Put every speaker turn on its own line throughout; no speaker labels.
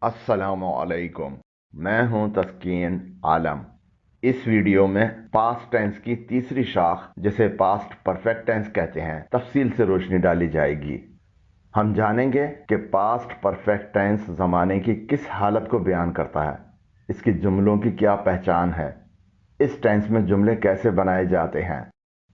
अस्सलाम वालेकुम। मैं हूं तस्कीन आलम। इस वीडियो में पास्ट टेंस की तीसरी शाख जिसे पास्ट परफेक्ट टेंस कहते हैं तफसील से रोशनी डाली जाएगी। हम जानेंगे कि पास्ट परफेक्ट टेंस ज़माने की किस हालत को बयान करता है, इसकी जुमलों की क्या पहचान है, इस टेंस में जुमले कैसे बनाए जाते हैं,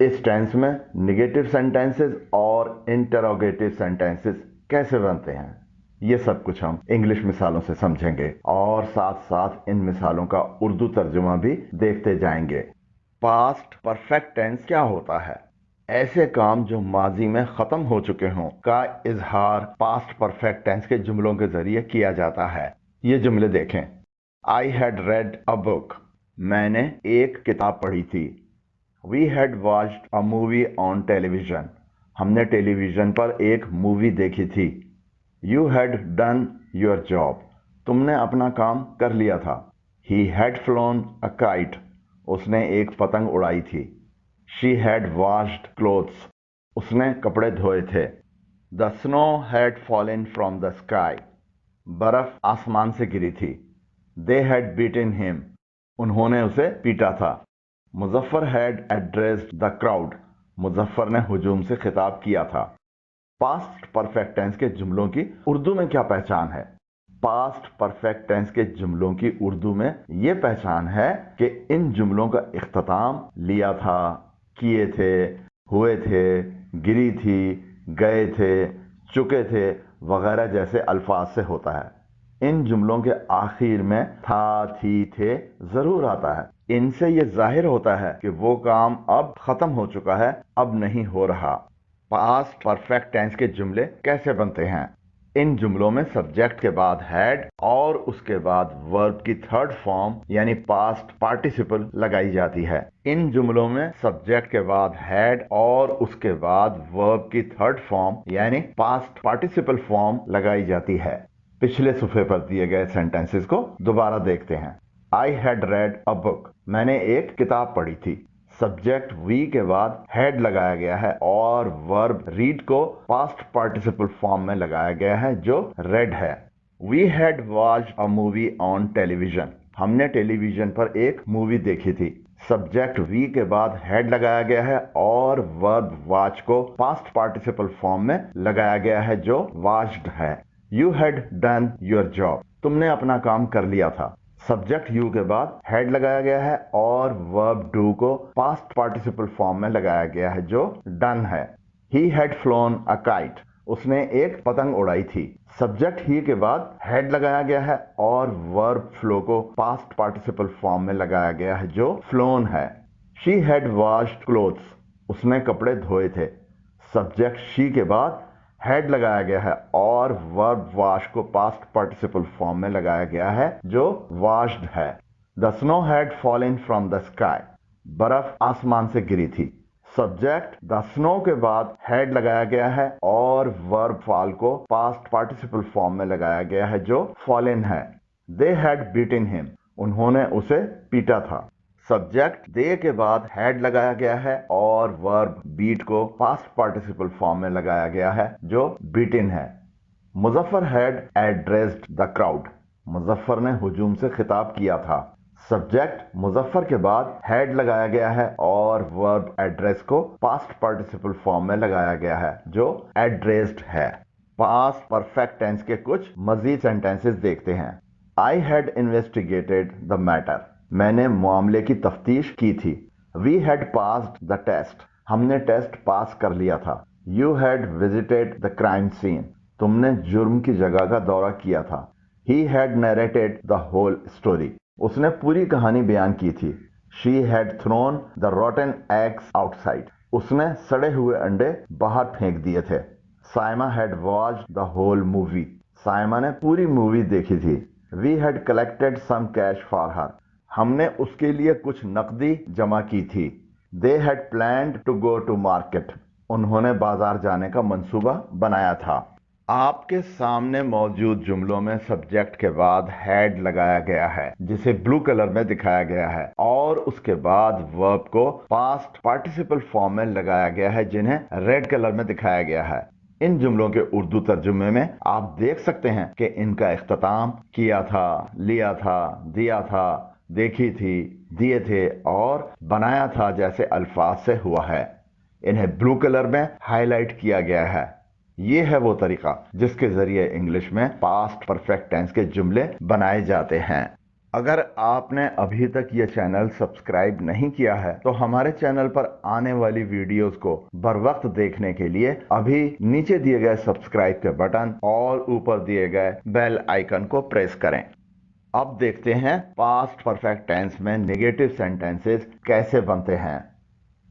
इस टेंस में निगेटिव सेंटेंसेस और इंटरोगेटिव सेंटेंसेस कैसे बनते हैं। ये सब कुछ हम इंग्लिश मिसालों से समझेंगे और साथ साथ इन मिसालों का उर्दू तर्जुमा भी देखते जाएंगे। पास्ट परफेक्ट टेंस क्या होता है? ऐसे काम जो माजी में खत्म हो चुके हों का इजहार पास्ट परफेक्ट टेंस के जुमलों के जरिए किया जाता है। ये जुमले देखें। I had read a book. मैंने एक किताब पढ़ी थी। We had watched a movie on television. हमने टेलीविजन पर एक मूवी देखी थी। You had done your job. तुमने अपना काम कर लिया था। He had flown a kite. उसने एक पतंग उड़ाई थी। She had washed clothes. उसने कपड़े धोए थे। The snow had fallen from the sky. बर्फ आसमान से गिरी थी। They had beaten him. उन्होंने उसे पीटा था। Muzaffar had addressed the crowd. Muzaffar ने हुजूम से खिताब किया था। पास्ट परफेक्ट टेंस के जुमलों की उर्दू में क्या पहचान है? पास्ट परफेक्ट टेंस के जुमलों की उर्दू में यह पहचान है कि इन जुमलों का इख्तिताम लिया था, किए थे, हुए थे, गिरी थी, गए थे, चुके थे वगैरह जैसे अल्फाज से होता है। इन जुमलों के आखिर में था, थी, थे जरूर आता है। इनसे यह जाहिर होता है कि वो काम अब खत्म हो चुका है, अब नहीं हो रहा। पास्ट परफेक्ट टेंस के जुमले कैसे बनते हैं? इन जुमलों में सब्जेक्ट के बाद हैड और उसके बाद वर्ब की थर्ड फॉर्म यानी पास्ट पार्टिसिपल लगाई जाती है। इन जुमलों में सब्जेक्ट के बाद हैड और उसके बाद वर्ब की थर्ड फॉर्म यानी पास्ट पार्टिसिपल फॉर्म लगाई जाती है। पिछले सुफे पर दिए गए सेंटेंसेस को दोबारा देखते हैं। I had read a book. मैंने एक किताब पढ़ी थी। सब्जेक्ट वी के बाद हैड लगाया गया है और वर्ब रीड को पास्ट पार्टिसिपल फॉर्म में लगाया गया है जो रेड है। We had watched a movie on television. हमने टेलीविजन पर एक मूवी देखी थी। सब्जेक्ट वी के बाद हैड लगाया गया है और वर्ब वॉच को पास्ट पार्टिसिपल फॉर्म में लगाया गया है जो वॉच्ड है। You had done your job. तुमने अपना काम कर लिया था। सब्जेक्ट यू के बाद हैड लगाया गया है और वर्ब डू को पास्ट पार्टिसिपल फॉर्म में लगाया गया है जो डन है। ही हैड फ्लोन अ काइट। उसने एक पतंग उड़ाई थी। सब्जेक्ट ही के बाद हैड लगाया गया है और वर्ब फ्लो को पास्ट पार्टिसिपल फॉर्म में लगाया गया है जो फ्लोन है। She had washed clothes. उसने कपड़े धोए थे। सब्जेक्ट शी के बाद हैड लगाया गया है और वर्ब वॉश को पास्ट पार्टिसिपल फॉर्म में लगाया गया है जो वॉश्ड है। The snow had fallen from the sky. बर्फ आसमान से गिरी थी। सब्जेक्ट द स्नो के बाद हैड लगाया गया है और वर्ब फॉल को पास्ट पार्टिसिपल फॉर्म में लगाया गया है जो फॉलन है। They had beaten him. उन्होंने उसे पीटा था। सब्जेक्ट दे के बाद हैड लगाया गया है और वर्ब बीट को पास्ट पार्टिसिपल फॉर्म में लगाया गया है जो बीटिन है। Muzaffar had addressed the crowd. Muzaffar ने हुजूम से खिताब किया था। सब्जेक्ट मुजफ्फर के बाद हैड लगाया गया है और वर्ब एड्रेस को पास्ट पार्टिसिपल फॉर्म में लगाया गया है जो एड्रेस्ड है। पास्ट परफेक्ट टेंस के कुछ मजीद सेंटेंसेस देखते हैं। I had investigated the matter. मैंने मामले की तफ्तीश की थी। We had passed the test. हमने टेस्ट पास कर लिया था। You had visited the crime scene. तुमने जुर्म की जगह का दौरा किया था। He had narrated the whole story. उसने पूरी कहानी बयान की थी। She had thrown the rotten eggs outside. उसने सड़े हुए अंडे बाहर फेंक दिए थे। Saima had watched the whole movie. Saima ने पूरी मूवी देखी थी। We had collected some cash for her. हमने उसके लिए कुछ नकदी जमा की थी। They had planned to go to market. उन्होंने बाजार जाने का मंसूबा बनाया था। आपके सामने मौजूद जुमलों में सब्जेक्ट के बाद हैड लगाया गया है जिसे ब्लू कलर में दिखाया गया है और उसके बाद वर्ब को पास्ट पार्टिसिपल फॉर्म में लगाया गया है जिन्हें रेड कलर में दिखाया गया है। इन जुमलों के उर्दू तर्जुमे में आप देख सकते हैं कि इनका इख्तिताम किया था, लिया था, दिया था, देखी थी, दिए थे और बनाया था जैसे अल्फाज से हुआ है। इन्हें ब्लू कलर में हाईलाइट किया गया है। ये है वो तरीका जिसके जरिए इंग्लिश में पास्ट परफेक्ट टेंस के जुमले बनाए जाते हैं। अगर आपने अभी तक ये चैनल सब्सक्राइब नहीं किया है तो हमारे चैनल पर आने वाली वीडियोस को बर वक्त देखने के लिए अभी नीचे दिए गए सब्सक्राइब के बटन और ऊपर दिए गए बेल आइकन को प्रेस करें। अब देखते हैं पास्ट परफेक्ट टेंस में नेगेटिव सेंटेंसेस कैसे बनते हैं।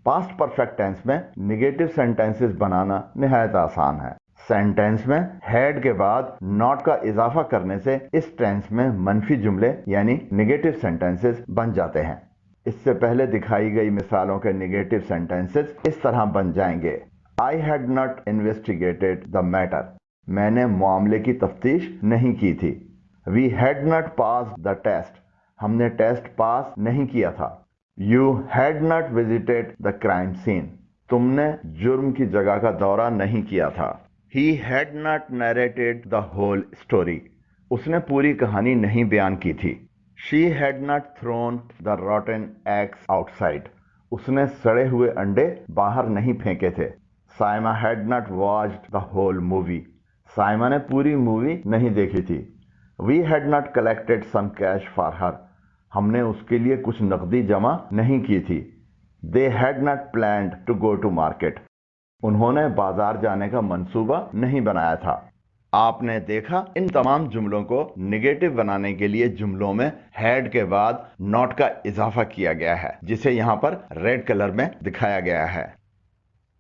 पास्ट परफेक्ट टेंस में नेगेटिव सेंटेंसेस बनाना निहायत आसान है। सेंटेंस में हैड के बाद नॉट का इजाफा करने से इस टेंस में मनफी जुमले यानी नेगेटिव सेंटेंसेस बन जाते हैं। इससे पहले दिखाई गई मिसालों के नेगेटिव सेंटेंसेस इस तरह बन जाएंगे। I had not investigated the matter, मैंने मामले की तफ्तीश नहीं की थी। We had not pass the test, हमने टेस्ट पास नहीं किया था। You had not visited the crime scene, तुमने जुर्म की जगह का दौरा नहीं किया था। He had not narrated the whole story, उसने पूरी कहानी नहीं बयान की थी। She had not thrown the rotten eggs outside, उसने सड़े हुए अंडे बाहर नहीं फेंके थे। Saima had not watched the whole movie, Saima ने पूरी मूवी नहीं देखी थी। We had not collected some cash for her, हमने उसके लिए कुछ नकदी जमा नहीं की थी। They had not planned to go to market, उन्होंने बाजार जाने का मंसूबा नहीं बनाया था। आपने देखा इन तमाम जुमलों को निगेटिव बनाने के लिए जुमलों में हैड के बाद नॉट का इजाफा किया गया है, जिसे यहां पर रेड कलर में दिखाया गया है।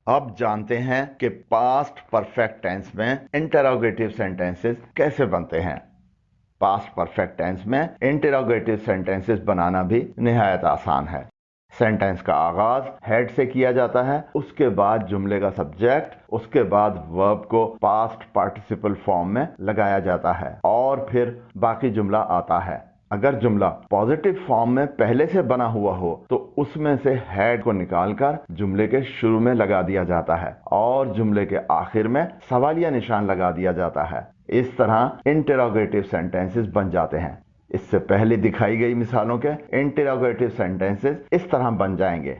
अब जानते हैं कि पास्ट परफेक्ट टेंस में इंटरोगेटिव सेंटेंसेस कैसे बनते हैं। पास्ट परफेक्ट टेंस में इंटरोगेटिव सेंटेंसेस बनाना भी निहायत आसान है। सेंटेंस का आगाज हेड से किया जाता है, उसके बाद जुमले का सब्जेक्ट, उसके बाद वर्ब को पास्ट पार्टिसिपल फॉर्म में लगाया जाता है और फिर बाकी जुमला आता है। अगर जुमला पॉजिटिव फॉर्म में पहले से बना हुआ हो तो उसमें से हैड को निकालकर जुमले के शुरू में लगा दिया जाता है और जुमले के आखिर में सवालिया निशान लगा दिया जाता है। इस तरह इंटरोगेटिव सेंटेंसेस बन जाते हैं। इससे पहले दिखाई गई मिसालों के इंटरोगेटिव सेंटेंसेस इस तरह बन जाएंगे।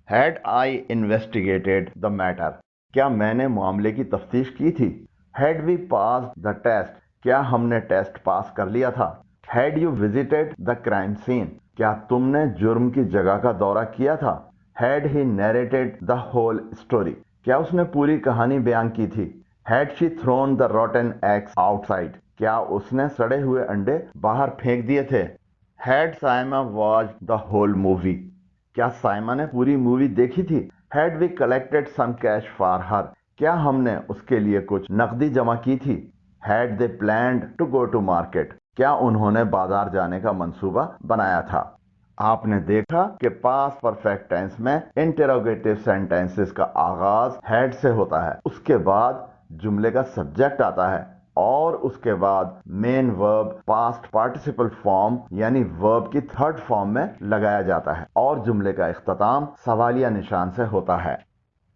Had I investigated the matter, क्या मैंने मामले की तफ्तीश की थी। Had we pass the test, क्या हमने टेस्ट पास कर लिया था। Had you visited the crime scene, क्या तुमने जुर्म की जगह का दौरा किया था। Had he narrated the whole story, क्या उसने पूरी कहानी बयान की थी। Had she thrown the rotten eggs outside, क्या उसने सड़े हुए अंडे बाहर फेंक दिए थे। Had Saima watched the whole movie, क्या साइमा ने पूरी मूवी देखी थी। Had we collected some cash for her, क्या हमने उसके लिए कुछ नकदी जमा की थी। Had they planned to go to market, क्या उन्होंने बाजार जाने का मंसूबा बनाया था। आपने देखा कि पास्ट परफेक्ट टेंस में इंटरोगेटिव सेंटेंसेस का आगाज हैड से होता है, उसके बाद जुमले का सब्जेक्ट आता है और उसके बाद main verb past participle form यानी वर्ब की थर्ड फॉर्म में लगाया जाता है और जुमले का इख्तिताम सवालिया निशान से होता है।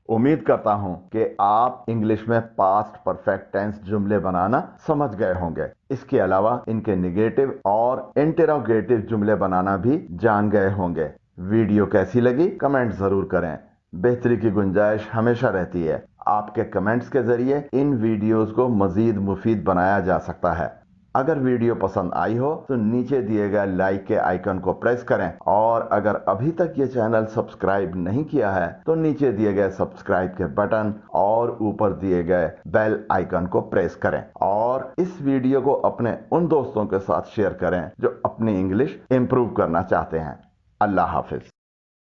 उम्मीद करता हूं कि आप इंग्लिश में पास्ट परफेक्ट टेंस जुमले बनाना समझ गए होंगे। इसके अलावा इनके नेगेटिव और इंटरोगेटिव जुमले बनाना भी जान गए होंगे। वीडियो कैसी लगी कमेंट जरूर करें, बेहतरी की गुंजाइश हमेशा रहती है। आपके कमेंट्स के जरिए इन वीडियोस को मजीद मुफीद बनाया जा सकता है। अगर वीडियो पसंद आई हो तो नीचे दिए गए लाइक के आइकन को प्रेस करें और अगर अभी तक ये चैनल सब्सक्राइब नहीं किया है तो नीचे दिए गए सब्सक्राइब के बटन और ऊपर दिए गए बेल आइकन को प्रेस करें और इस वीडियो को अपने उन दोस्तों के साथ शेयर करें जो अपनी इंग्लिश इंप्रूव करना चाहते हैं। अल्लाह हाफिज।